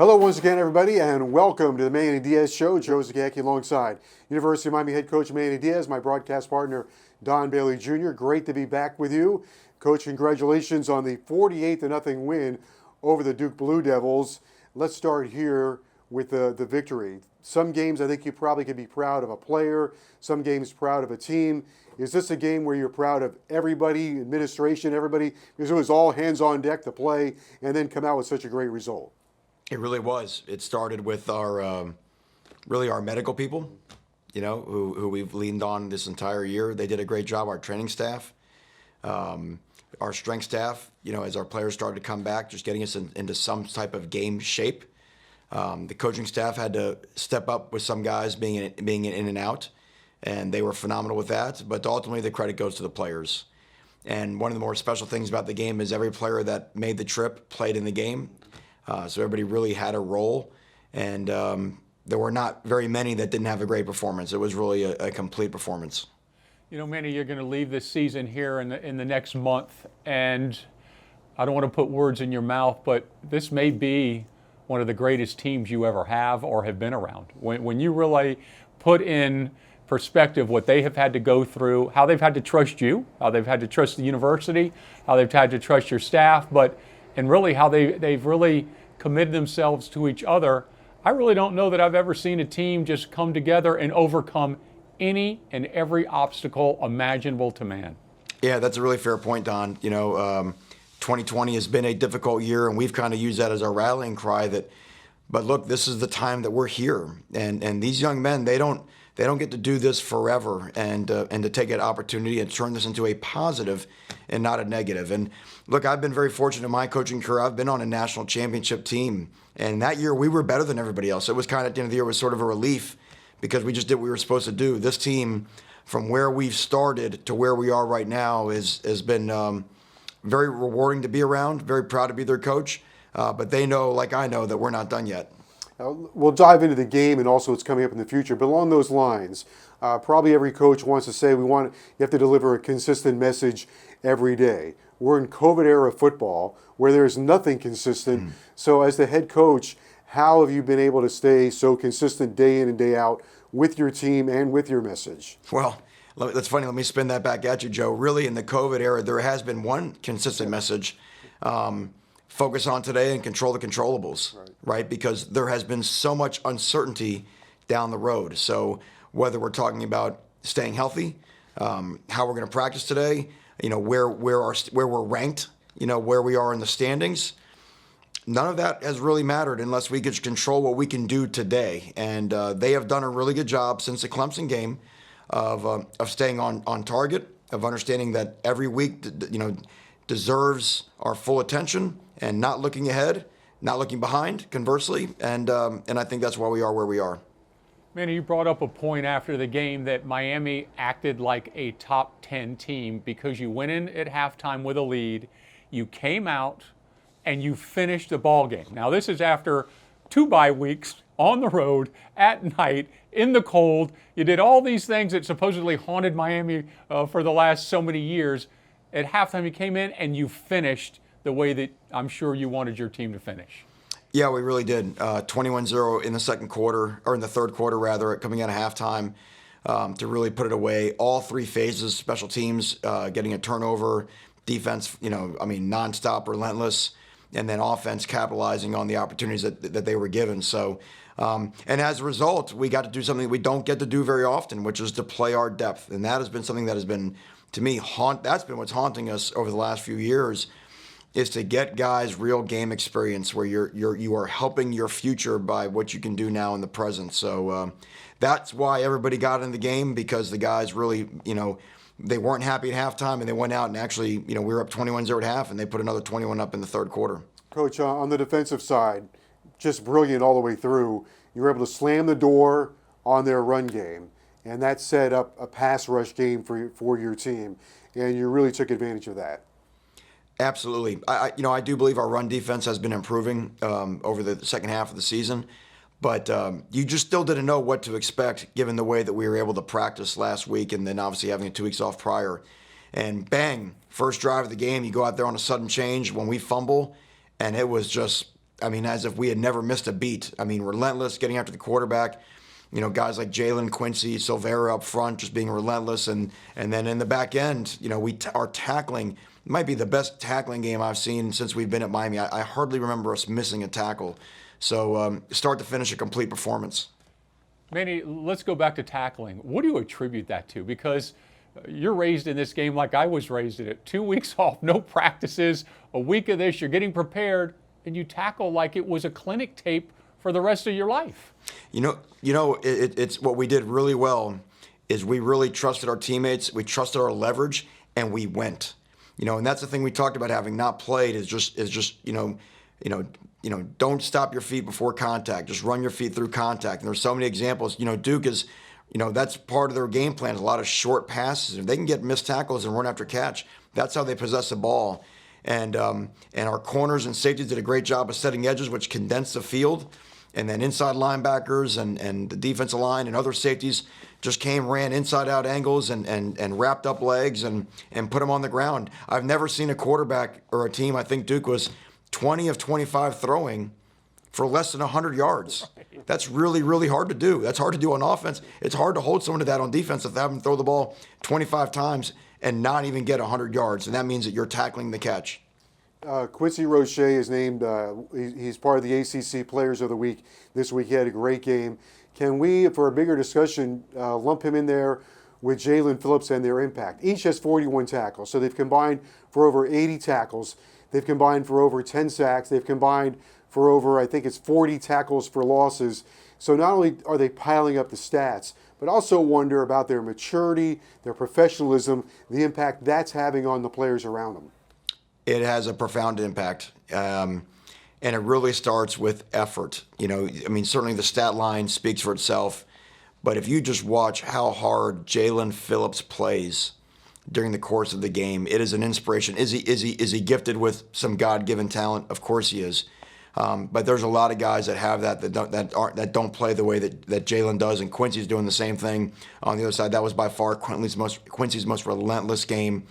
Hello once again, everybody, and welcome to the Manny Diaz Show. Joe Zagacki alongside University of Miami head coach Manny Diaz, my broadcast partner Don Bailey Jr. Great to be back with you. Coach, congratulations on the 48-0 win over the Duke Blue Devils. Let's start here with the victory. Some games I think you probably could be proud of a player, some games proud of a team. Is this a game where you're proud of everybody, administration, everybody, because it was all hands on deck to play and then come out with such a great result? It really was. It started with our medical people, who we've leaned on this entire year. They did a great job. Our training staff, our strength staff, as our players started to come back, just getting us into some type of game shape. The coaching staff had to step up with some guys being in and out, and they were phenomenal with that. But ultimately, the credit goes to the players. And one of the more special things about the game is every player that made the trip played in the game. So everybody really had a role, and there were not very many that didn't have a great performance. It was really a complete performance. Manny, you're going to leave this season here in the next month, and I don't want to put words in your mouth, but this may be one of the greatest teams you ever have or have been around. When you really put in perspective what they have had to go through, how they've had to trust you, how they've had to trust the university, how they've had to trust your staff, and really how they've really committed themselves to each other. I really don't know that I've ever seen a team just come together and overcome any and every obstacle imaginable to man. Yeah, that's a really fair point, Don. 2020 has been a difficult year, and we've kind of used that as our rallying cry. But look, this is the time that we're here, and these young men, they don't get to do this forever, and to take an opportunity and turn this into a positive and not a negative. And look, I've been very fortunate in my coaching career. I've been on a national championship team, and that year we were better than everybody else. It was kind of at the end of the year, it was sort of a relief because we just did what we were supposed to do. This team, from where we've started to where we are right now, has been very rewarding to be around. Very proud to be their coach, but they know, like I know, that we're not done yet. We'll dive into the game and also what's coming up in the future. But along those lines, probably every coach wants to say you have to deliver a consistent message every day. We're in COVID era football where there's nothing consistent. So as the head coach, how have you been able to stay so consistent day in and day out with your team and with your message? Well, that's funny. Let me spin that back at you, Joe. Really, in the COVID era, there has been one consistent message. Focus on today and control the controllables, right? Because there has been so much uncertainty down the road. So whether we're talking about staying healthy, how we're going to practice today, where we're ranked, where we are in the standings, none of that has really mattered unless we could control what we can do today. And they have done a really good job since the Clemson game of staying on target, of understanding that every week, deserves our full attention and not looking ahead, not looking behind, conversely. And I think that's why we are where we are. Manny, you brought up a point after the game that Miami acted like a top 10 team because you went in at halftime with a lead, you came out, and you finished the ball game. Now, this is after 2 bye weeks on the road at night in the cold. You did all these things that supposedly haunted Miami for the last so many years. At halftime, you came in and you finished the way that I'm sure you wanted your team to finish. Yeah, we really did. 21-0 in the second quarter, or in the third quarter, rather, coming out of halftime to really put it away. All 3 phases, special teams, getting a turnover, defense, nonstop, relentless, and then offense capitalizing on the opportunities that they were given. So, and as a result, we got to do something we don't get to do very often, which is to play our depth. And that has been something that has been, to me, that's been what's haunting us over the last few years, is to get guys real game experience where you are helping your future by what you can do now in the present. So that's why everybody got in the game, because the guys really, they weren't happy at halftime and they went out and actually, we were up 21-0 at half and they put another 21 up in the third quarter. Coach, on the defensive side, just brilliant all the way through. You were able to slam the door on their run game, and that set up a pass rush game for your team, and you really took advantage of that. Absolutely. I do believe our run defense has been improving over the second half of the season, but you just still didn't know what to expect given the way that we were able to practice last week and then obviously having 2 weeks off prior. And bang, first drive of the game, you go out there on a sudden change when we fumble, and it was just I mean, as if we had never missed a beat. I mean, relentless, getting after the quarterback. Guys like Jalen, Quincy, Silvera up front, just being relentless, and then in the back end, our tackling might be the best tackling game I've seen since we've been at Miami. I hardly remember us missing a tackle. So start to finish, a complete performance. Manny, let's go back to tackling. What do you attribute that to? Because you're raised in this game like I was raised in it. 2 weeks off, no practices, a week of this, you're getting prepared, and you tackle like it was a clinic tape for the rest of your life. It's what we did really well is we really trusted our teammates, we trusted our leverage, and we went. And that's the thing we talked about, having not played is just don't stop your feet before contact. Just run your feet through contact. And there's so many examples. Duke is, that's part of their game plan. A lot of short passes. If they can get missed tackles and run after catch, that's how they possess the ball. And our corners and safeties did a great job of setting edges, which condensed the field. And then inside linebackers and the defensive line and other safeties just ran inside-out angles and wrapped up legs and put them on the ground. I've never seen a quarterback or a team, I think Duke was 20 of 25 throwing for less than 100 yards. Right. That's really, really hard to do. That's hard to do on offense. It's hard to hold someone to that on defense if they have them throw the ball 25 times and not even get 100 yards. And that means that you're tackling the catch. Quincy Roche is named, he's part of the ACC Players of the Week this week. He had a great game. Can we, for a bigger discussion, lump him in there with Jalen Phillips and their impact? Each has 41 tackles, so they've combined for over 80 tackles. They've combined for over 10 sacks. They've combined for over, I think it's 40 tackles for losses. So not only are they piling up the stats, but also wonder about their maturity, their professionalism, the impact that's having on the players around them. It has a profound impact, and it really starts with effort. Certainly the stat line speaks for itself, but if you just watch how hard Jalen Phillips plays during the course of the game, it is an inspiration. Is he gifted with some God-given talent? Of course he is, but there's a lot of guys that have that don't play the way that Jalen does, and Quincy's doing the same thing on the other side. That was by far Quincy's most relentless game.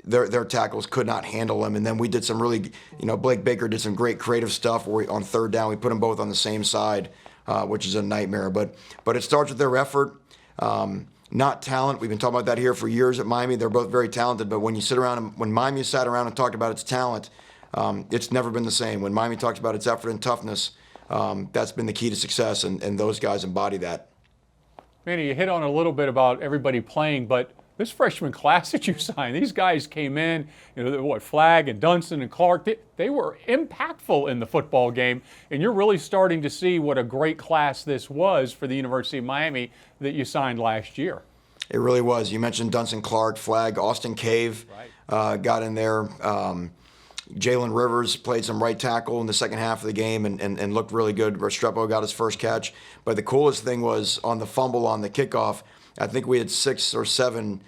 Their tackles could not handle him. And then we did some really, Blake Baker did some great creative stuff where on third down we put them both on the same side, which is a nightmare. But it starts with their effort, not talent. We've been talking about that here for years at Miami. They're both very talented. But when Miami sat around and talked about its talent, it's never been the same. When Miami talks about its effort and toughness, that's been the key to success, and those guys embody that. Manny, you hit on a little bit about everybody playing, but this freshman class that you signed, these guys came in, Flagg and Donaldson and Clark, they were impactful in the football game, and you're really starting to see what a great class this was for the University of Miami that you signed last year. It really was. You mentioned Donaldson, Clark, Flagg, Austin Cave got in there. Jalen Rivers played some right tackle in the second half of the game and looked really good. Restrepo got his first catch. But the coolest thing was on the fumble on the kickoff, I think we had 6 or 7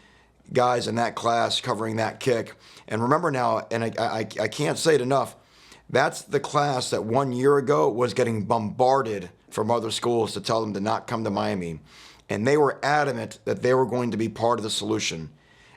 guys in that class covering that kick. And remember now, and I can't say it enough, that's the class that 1 year ago was getting bombarded from other schools to tell them to not come to Miami. And they were adamant that they were going to be part of the solution.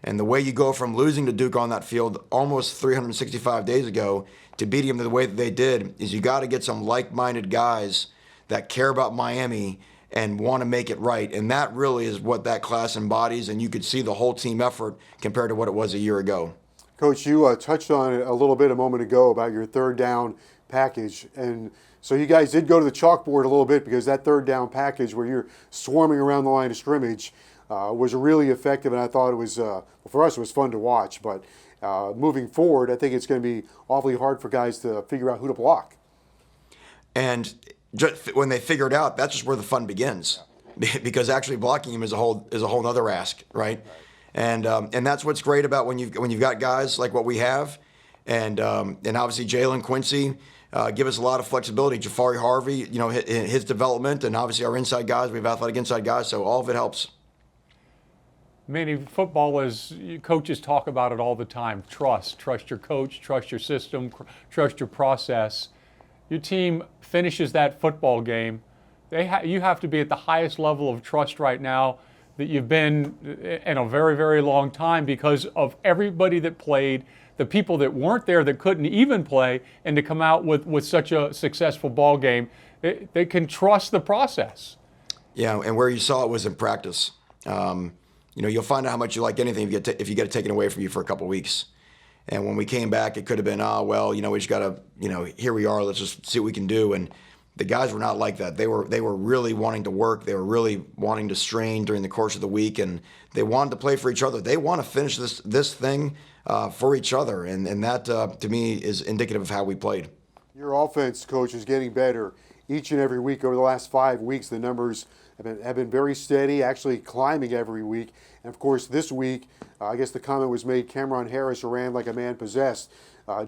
And the way you go from losing to Duke on that field almost 365 days ago to beating them the way that they did is you got to get some like-minded guys that care about Miami and want to make it right. And that really is what that class embodies, and you could see the whole team effort compared to what it was a year ago. Coach, you touched on it a little bit a moment ago about your third down package. And so you guys did go to the chalkboard a little bit because that third down package where you're swarming around the line of scrimmage was really effective, and I thought it was, for us, it was fun to watch. But moving forward, I think it's going to be awfully hard for guys to figure out who to block. And just when they figure it out, that's just where the fun begins, because actually blocking him is a whole other ask, right? And that's what's great about when you've got guys like what we have, and obviously Jalen, Quincy give us a lot of flexibility. Jafari Harvey, his development, and obviously our inside guys. We have athletic inside guys, so all of it helps. Manny, football is, coaches talk about it all the time. Trust your coach, trust your system, trust your process. Your team finishes that football game. You have to be at the highest level of trust right now that you've been in a very, very long time because of everybody that played, the people that weren't there that couldn't even play, and to come out with such a successful ball game. They can trust the process. Yeah, and where you saw it was in practice. You'll find out how much you like anything if you get it taken away from you for a couple of weeks. And when we came back, it could have been, we just got to, here we are, let's just see what we can do. And the guys were not like that. They were really wanting to work. They were really wanting to strain during the course of the week, and they wanted to play for each other. They want to finish this thing for each other, and that, to me, is indicative of how we played. Your offense, Coach, is getting better each and every week. Over the last 5 weeks, the numbers have been very steady, actually climbing every week. And, of course, this week, I guess the comment was made, Cameron Harris ran like a man possessed.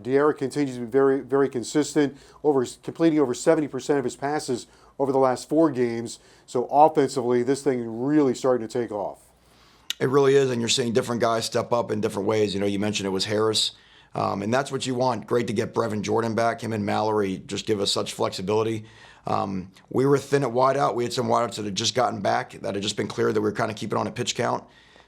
Diaz continues to be very, very consistent, completing over 70% of his passes over the last 4 games. So offensively, this thing is really starting to take off. It really is, and you're seeing different guys step up in different ways. You mentioned it was Harris, and that's what you want. Great to get Brevin Jordan back. Him and Mallory just give us such flexibility. We were thin at wideout. We had some wideouts that had just gotten back, that had just been cleared, that we were kind of keeping on a pitch count.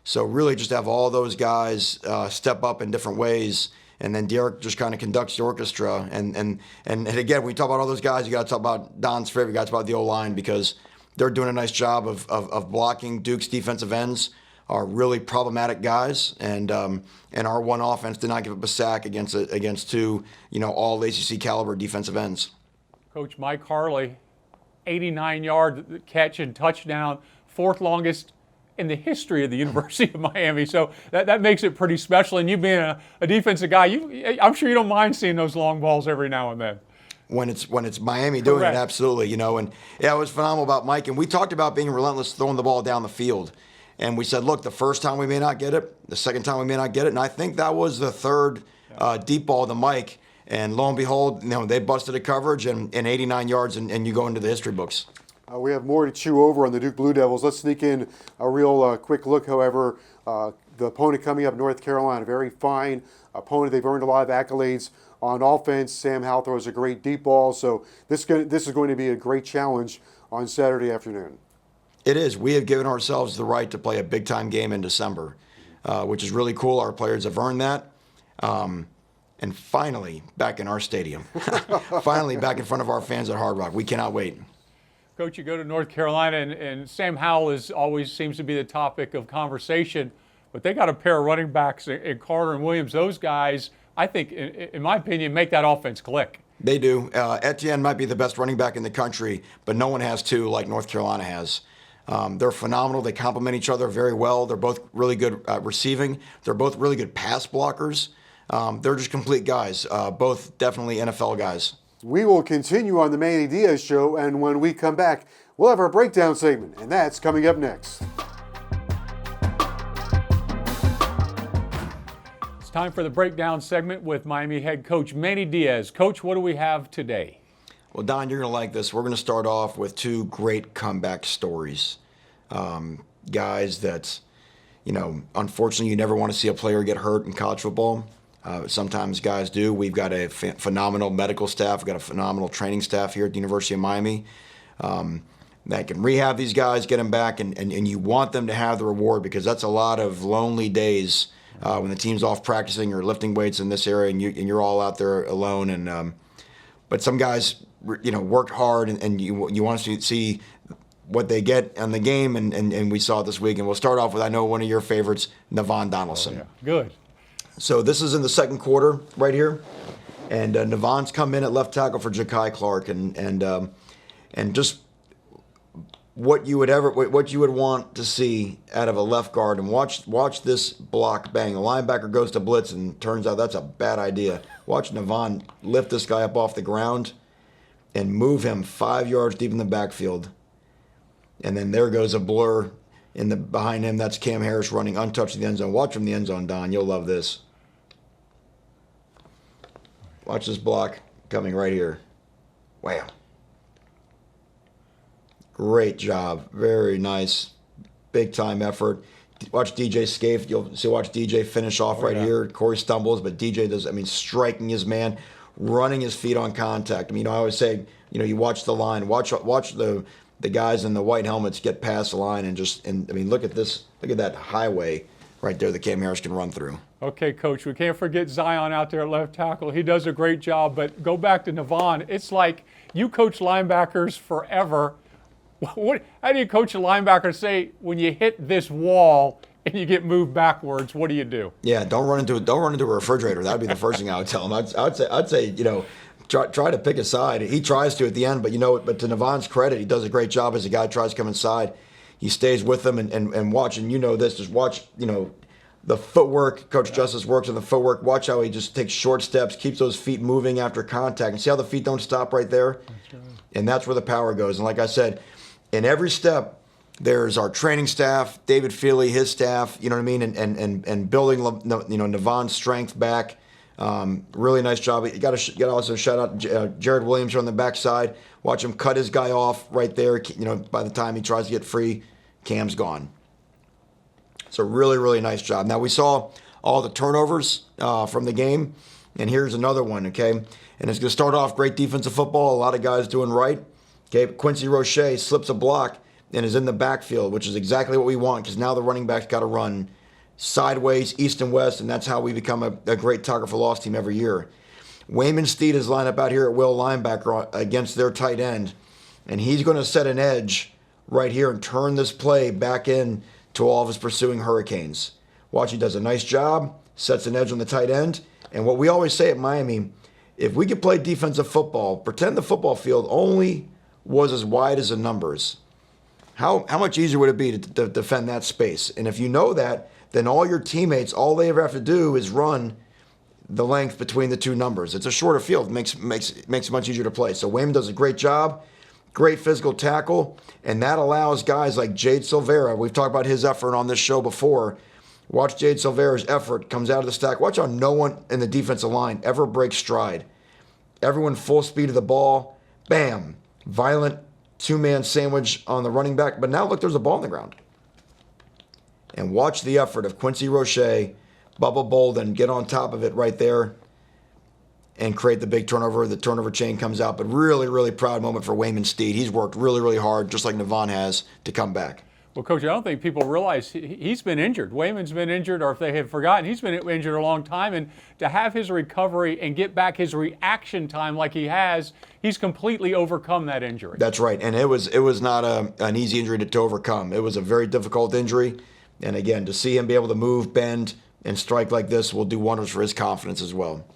So really just have all those guys step up in different ways. And then Derek just kind of conducts the orchestra. And again, when we talk about all those guys, you got to talk about Don's favorite guys, about the O-line, because they're doing a nice job of blocking. Duke's defensive ends are really problematic guys, and our one offense did not give up a sack against 2 all ACC caliber defensive ends. Coach Mike Harley, 89-yard catch and touchdown, 4th longest in the history of the University of Miami. So that makes it pretty special. And you being a defensive guy, I'm sure you don't mind seeing those long balls every now and then. When it's Miami doing Correct. it, absolutely. And yeah, it was phenomenal about Mike. And we talked about being relentless, throwing the ball down the field. And we said, look, the first time we may not get it, the second time we may not get it. And I think that was the 3rd deep ball to Mike. And lo and behold, they busted a coverage and 89 yards, and you go into the history books. We have more to chew over on the Duke Blue Devils. Let's sneak in a real quick look, however. The opponent coming up, North Carolina, very fine opponent. They've earned a lot of accolades on offense. Sam Howell throws a great deep ball. So this is going to be a great challenge on Saturday afternoon. It is. We have given ourselves the right to play a big-time game in December, which is really cool. Our players have earned that. And finally, back in our stadium. Finally, back in front of our fans at Hard Rock. We cannot wait. Coach, you go to North Carolina, and Sam Howell always seems to be the topic of conversation, but they got a pair of running backs in Carter and Williams. Those guys, I think, in my opinion, make that offense click. They do. Etienne might be the best running back in the country, but no one has 2 like North Carolina has. They're phenomenal. They complement each other very well. They're both really good at receiving. They're both really good pass blockers. They're just complete guys, both definitely NFL guys. We will continue on the Manny Diaz Show, and when we come back, we'll have our breakdown segment, and that's coming up next. It's time for the breakdown segment with Miami head coach Manny Diaz. Coach, what do we have today? Well, Don, you're going to like this. We're going to start off with 2 great comeback stories. Guys that, unfortunately you never want to see a player get hurt in college football. Sometimes guys do. We've got a phenomenal medical staff. We've got a phenomenal training staff here at the University of Miami that can rehab these guys, get them back, and you want them to have the reward, because that's a lot of lonely days when the team's off practicing or lifting weights in this area, and you're all out there alone. And but some guys, worked hard, and you want to see what they get on the game, and we saw it this week. And we'll start off with, I know, one of your favorites, Navaughn Donaldson. Oh, yeah. Good. So this is in the second quarter right here, and Navaughn's come in at left tackle for Ja'Kai Clark, and just what you would want to see out of a left guard, and watch this block bang. The linebacker goes to blitz, and turns out that's a bad idea. Watch Navaughn lift this guy up off the ground and move him 5 yards deep in the backfield, and then there goes a blur behind him. That's Cam Harris running untouched in the end zone. Watch from the end zone, Don. You'll love this. Watch this block coming right here. Wow. Great job. Very nice. Big time effort. Watch DJ Scaife. You'll see, watch DJ finish off here. Corey stumbles, but DJ does, striking his man, running his feet on contact. I always say, you watch the line, watch the the guys in the white helmets get past the line and I mean, look at this. Look at that highway right there that Cam Harris can run through. Okay, Coach, we can't forget Zion out there at left tackle. He does a great job, but go back to Navaughn. It's like you coach linebackers forever. How do you coach a linebacker say when you hit this wall and you get moved backwards, what do you do? Yeah, don't run into a refrigerator. That'd be the first thing I would tell him. I'd say try to pick a side. He tries to at the end, but but to Navaughn's credit, he does a great job as a guy tries to come inside. He stays with them and watch, and just watch, the footwork. Coach Justice works on the footwork. Watch how he just takes short steps, keeps those feet moving after contact. And see how the feet don't stop right there? That's right. And that's where the power goes. And like I said, in every step, there's our training staff, David Feely, his staff, you know what I mean, and building, Navaughn's strength back. Really nice job. You got to also shout out Jared Williams on the backside. Watch him cut his guy off right there. By the time he tries to get free, Cam's gone. It's a really, really nice job. Now, we saw all the turnovers from the game, and here's another one, okay? And it's going to start off great defensive football. A lot of guys doing right. Okay, Quincy Roche slips a block and is in the backfield, which is exactly what we want because now the running back's got to run sideways, east and west, and that's how we become a great tackle for loss team every year. Waymon Steed is lined up out here at will linebacker against their tight end, and he's going to set an edge right here and turn this play back in to all of his pursuing Hurricanes. Watch, he does a nice job, sets an edge on the tight end, and what we always say at Miami, if we could play defensive football, pretend the football field only was as wide as the numbers. How much easier would it be to defend that space? And if you know that, then all your teammates, all they ever have to do is run the length between the two numbers. It's a shorter field. Makes it much easier to play. So Waymon does a great job, great physical tackle, and that allows guys like Jade Silvera. We've talked about his effort on this show before. Watch Jade Silvera's effort comes out of the stack. Watch how no one in the defensive line ever breaks stride. Everyone full speed of the ball. Bam. Violent two-man sandwich on the running back. But now look, there's a ball on the ground. And watch the effort of Quincy Roche, Bubba Bolden, get on top of it right there and create the big turnover. The turnover chain comes out. But really, really proud moment for Waymon Steed. He's worked really, really hard, just like Navaughn has, to come back. Well, Coach, I don't think people realize he's been injured. Wayman's been injured, or if they have forgotten, he's been injured a long time. And to have his recovery and get back his reaction time like he has, he's completely overcome that injury. That's right. And it was not an easy injury to overcome. It was a very difficult injury. And again, to see him be able to move, bend, and strike like this will do wonders for his confidence as well.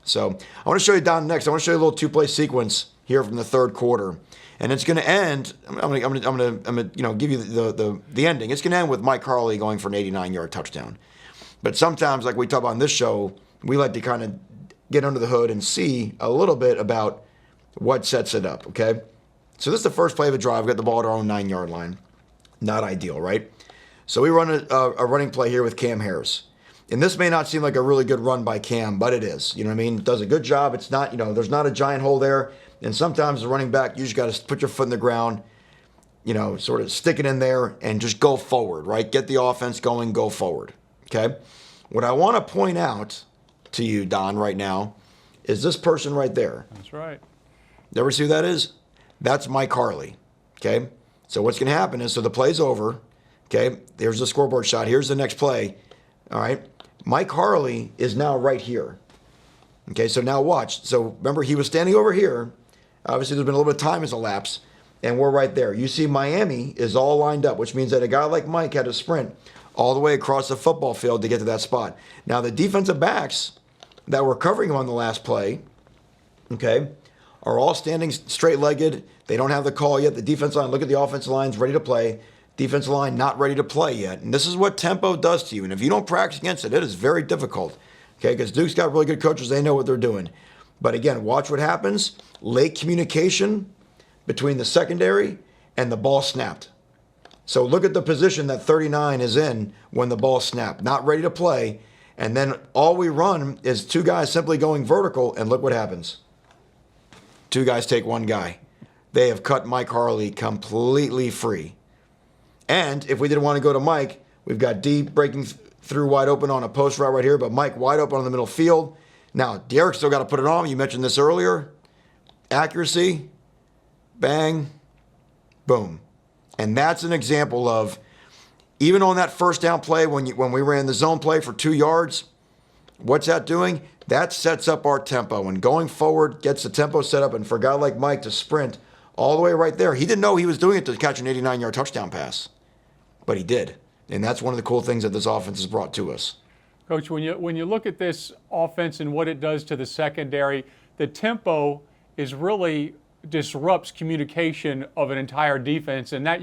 So I want to show you down next. I want to show you a little two-play sequence here from the third quarter. And it's going to end. I'm going to give you the ending. It's going to end with Mike Harley going for an 89-yard touchdown. But sometimes, like we talk about on this show, we like to kind of get under the hood and see a little bit about what sets it up. Okay, so this is the first play of the drive. We got the ball at our own 9-yard line. Not ideal, right? So we run a running play here with Cam Harris. And this may not seem like a really good run by Cam, but it is. You know what I mean? It does a good job. It's not, there's not a giant hole there. And sometimes the running back, you just got to put your foot in the ground, sort of stick it in there and just go forward, right? Get the offense going, go forward, okay? What I want to point out to you, Don, right now, is this person right there. That's right. You ever see who that is? That's Mike Harley, okay? So what's going to happen is, so the play's over, okay? There's the scoreboard shot. Here's the next play, all right? Mike Harley is now right here, okay? So now watch. So remember, he was standing over here. Obviously, there's been a little bit of time has elapsed, and we're right there. You see Miami is all lined up, which means that a guy like Mike had to sprint all the way across the football field to get to that spot. Now, the defensive backs that were covering him on the last play, okay, are all standing straight-legged. They don't have the call yet. The defensive line, look at the offensive line's ready to play. Defensive line not ready to play yet. And this is what tempo does to you. And if you don't practice against it, it is very difficult, okay, because Duke's got really good coaches. They know what they're doing. But again, watch what happens. Late communication between the secondary and the ball snapped. So look at the position that 39 is in when the ball snapped. Not ready to play. And then all we run is two guys simply going vertical, and look what happens. Two guys take one guy. They have cut Mike Harley completely free. And if we didn't want to go to Mike, we've got D breaking through wide open on a post route right here, but Mike wide open on the middle field. Now, Derek's still got to put it on. You mentioned this earlier. Accuracy, bang, Boom. And that's an example of, even on that first down play when we ran the zone play for 2 yards, what's that doing? That sets up our tempo. And going forward, gets the tempo set up. And for a guy like Mike to sprint all the way right there, he didn't know he was doing it to catch an 89-yard touchdown pass. But he did. And that's one of the cool things that this offense has brought to us. Coach, when you look at this offense and what it does to the secondary, the tempo is really disrupts communication of an entire defense. And that,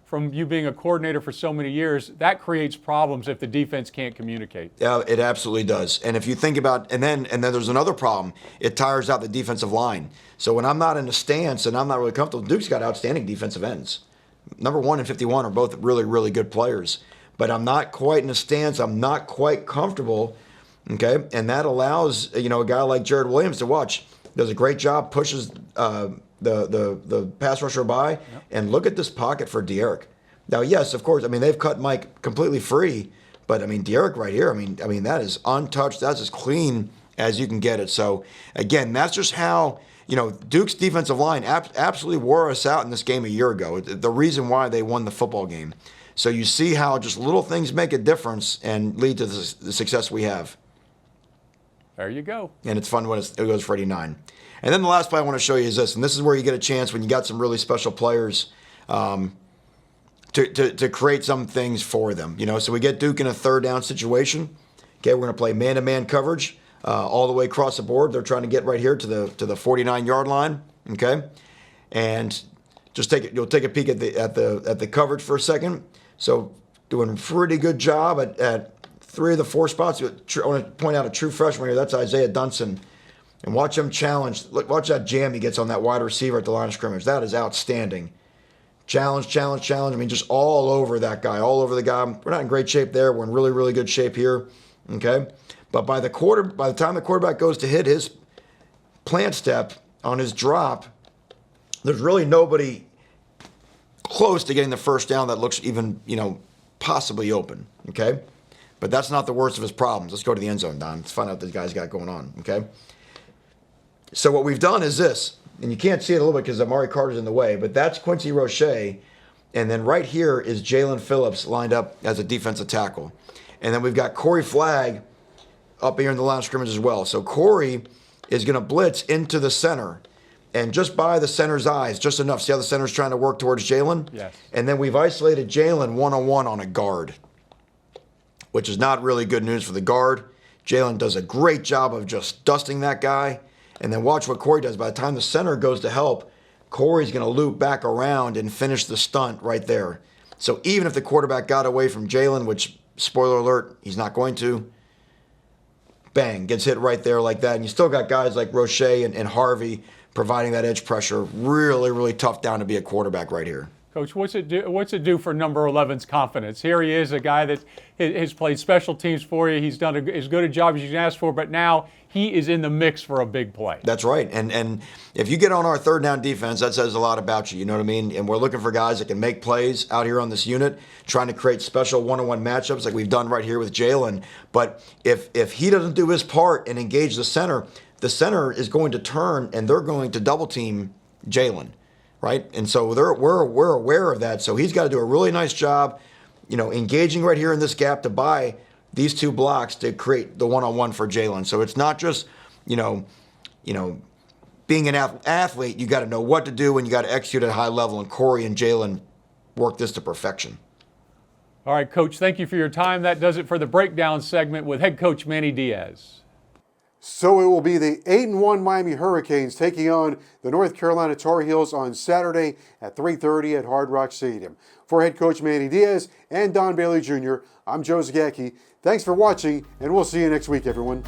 from you being a coordinator for so many years, that creates problems if the defense can't communicate. Yeah, it absolutely does. And if you think about, and then there's another problem. It tires out the defensive line. So when I'm not in a stance and I'm not really comfortable, Duke's got outstanding defensive ends. Number 1 and 51 are both really, really good players. But I'm not quite in a stance. I'm not quite comfortable. Okay, and that allows a guy like Jared Williams to watch. Does a great job, pushes the pass rusher by, yep. And look at this pocket for De'Eric. Now, yes, of course, they've cut Mike completely free, but De'Eric right here, that is untouched. That's as clean as you can get it. So again, that's just how Duke's defensive line absolutely wore us out in this game a year ago. The reason why they won the football game. So you see how just little things make a difference and lead to the success we have. There you go. And it's fun when it goes for 89. And then the last play I want to show you is this, and this is where you get a chance when you got some really special players to create some things for them. So we get Duke in a third down situation. Okay, we're going to play man-to-man coverage all the way across the board. They're trying to get right here to the 49-yard line. Okay, and just you'll take a peek at the coverage for a second. So doing a pretty good job at 3 of the 4 spots. I want to point out a true freshman here. That's Isaiah Donaldson. And watch him challenge. Look, watch that jam he gets on that wide receiver at the line of scrimmage. That is outstanding. Challenge. Just all over that guy, all over the guy. We're not in great shape there. We're in really, really good shape here. Okay? But by the time the quarterback goes to hit his plant step on his drop, there's really nobody close to getting the first down that looks even, possibly open. Okay? But that's not the worst of his problems. Let's go to the end zone, Don. Let's find out what this guy's got going on. Okay? So what we've done is this, and you can't see it a little bit because Amari Carter's in the way, but that's Quincy Roche, and then right here is Jalen Phillips lined up as a defensive tackle. And then we've got Corey Flagg up here in the line of scrimmage as well. So Corey is going to blitz into the center, and just by the center's eyes, just enough. See how the center's trying to work towards Jalen? Yes. And then we've isolated Jalen one-on-one on a guard, which is not really good news for the guard. Jalen does a great job of just dusting that guy. And then watch what Corey does. By the time the center goes to help, Corey's going to loop back around and finish the stunt right there. So even if the quarterback got away from Jalen, which, spoiler alert, he's not going to, bang, gets hit right there like that. And you still got guys like Roche and Harvey providing that edge pressure. Really, really tough down to be a quarterback right here. Coach, what's it do for number 11's confidence? Here he is, a guy that has played special teams for you. He's done as good a job as you can ask for, but now he is in the mix for a big play. That's right. And if you get on our third down defense, that says a lot about you. You know what I mean? And we're looking for guys that can make plays out here on this unit, trying to create special one-on-one matchups like we've done right here with Jalen. But if he doesn't do his part and engage the center is going to turn and they're going to double team Jalen. Right? And so we're aware of that. So he's got to do a really nice job, engaging right here in this gap to buy these 2 blocks to create the one-on-one for Jalen. So it's not just, being an athlete, you got to know what to do and you got to execute at a high level. And Corey and Jalen work this to perfection. All right, Coach, thank you for your time. That does it for the breakdown segment with head coach Manny Diaz. So it will be the 8-1 Miami Hurricanes taking on the North Carolina Tar Heels on Saturday at 3:30 at Hard Rock Stadium. For head coach Manny Diaz and Don Bailey Jr., I'm Joe Zagacki. Thanks for watching, and we'll see you next week, everyone.